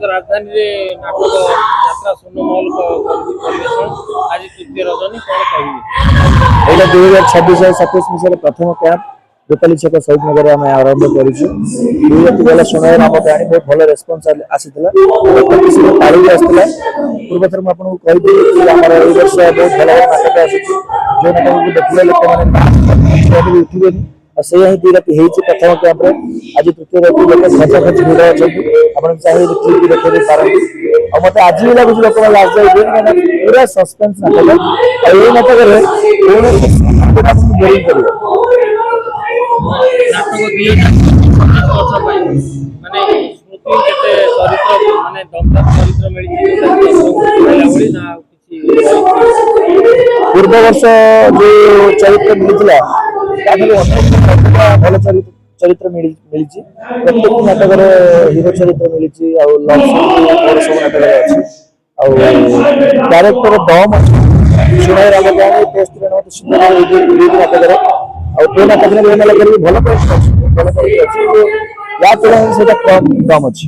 राजधानी नाटक यात्रा स्वर्णमहल आज तृतीय रजनी कौन कह 2026-27 मसीह प्रथम कैंप गोपाली छक शहीद नगर आम आरंभ कर समय आम कहानी बहुत भल रेस्पन्स आसाला पाड़ी भी आसाला पूर्व थर मुझे कही आम वर्ष बहुत भल नाटक आस जो नाटक को देखिए लोक मैंने उठे से ही 2 राति प्रथम कैंप्रे आज तृतीय राति लोग खचा खच भिड़ अच्छे आप चाहिए क्लिप भी देखते पारती और मत आज भी लगुच लोक लास्ट जाए पूरा सस्पेंस नाटक और ये नाटक बोरिंग कर पूर्व वर्ष जो चरित्र मिलता भल चरित्र मिली प्रत्येक नाटक हिरो चरित्र मिली सब नाटक अच्छे डायरेक्टर दम सुनाई राम कहानी टेस्ट सुंदर नाटक नाटक भल भल या तुलना से कम दम अच्छी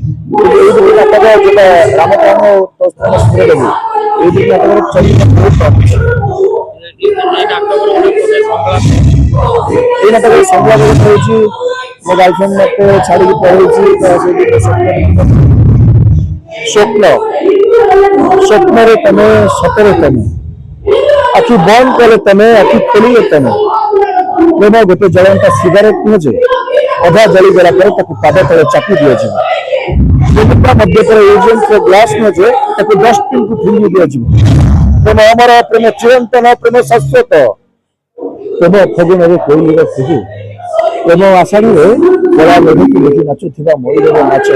नाटक जो राम कहानी सुंदर नाटक चरित्र बहुत कम नाटक संवाद मो गर्लफ्रेंड मत छाड़ी पढ़ी स्वप्न स्वप्न तमे सतरे तमे आखि बंद कले तमे आखि खोलिले तमे प्रेम गोटे जलंता सिगारेट नुह जे अधा जलीगला पाद तले चापी दिया मध्य पर ग्लास नुह जे डस्टबिन को फिंगी दिया प्रेम अमर प्रेम चिरंतन प्रेम शाश्वत प्रेम फगुन कोईली खुदी प्रेम आषाढ़ी कला मेघ की देखी नाचुवा मयूर नाच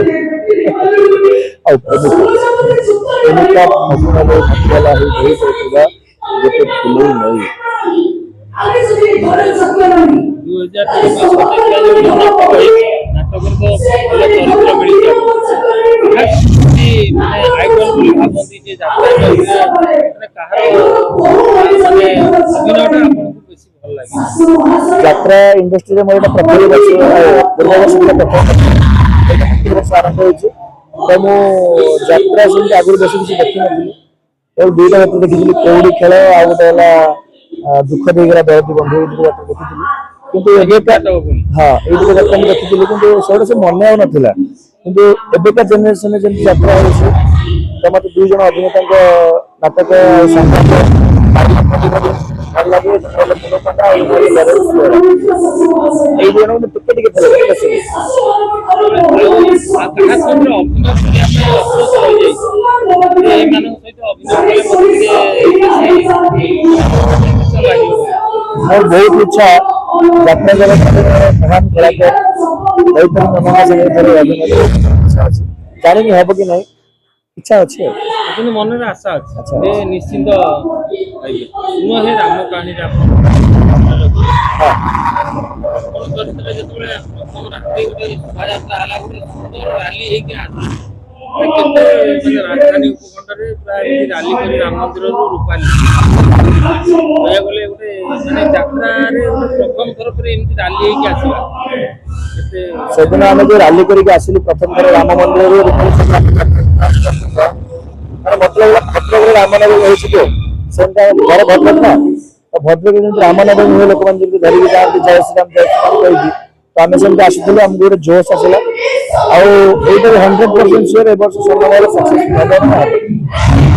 प्रेमिका फगुन घाटीगला गोटे फुलई नई यात्रा इंडस्ट्री में प्रत्येक वर्ष पूर्व वर्ष प्रथम आरंभ होती तो मुझे आगुरी बेस किसी देखी नी 2टा यात्रा देखी कौड़ी खेल आ गोटे दुख देगला दरदी बंधु देखी हाँ ये यात्रा मुझे देखी से मन आउ नाला कि एबेका जेनेरेशन जमी यात्रा हो तो मत 2 जन अभिनेता नाटक बहुत इच्छा यात्रा जगत महान कलाकार जानी हम कि नहीं इच्छा अच्छे मन में आशा अच्छे निश्चिंत राम कहानी राजधानी उपखंड प्राय राली कर राम मंदिर रूपाली गोटे प्रथम थर पर राली आसला से दिन आम जो राली करके आसिलु प्रथम थर राम मंदिर मतलब भद्रक रामनवमी हो घर भद्रक ना तो भद्रक रामनवमी हुए लोक मैंने धरिकी जाती जय श्रीराम कही तो आम सेमती आसलु आमको गोटे जोश आसला आईटा 100% श्योर ए वर्ष स्वर्णमहल सक्सेसफुल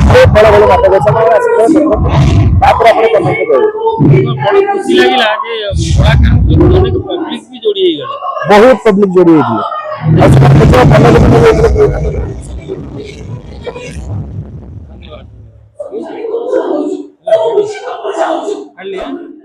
बहुत बड़ा बड़ा नाटक अच्छे कमेंट खुशी लगे पब्लिक भी जोड़ी बहुत पब्लिक जोड़ी धन्यवाद।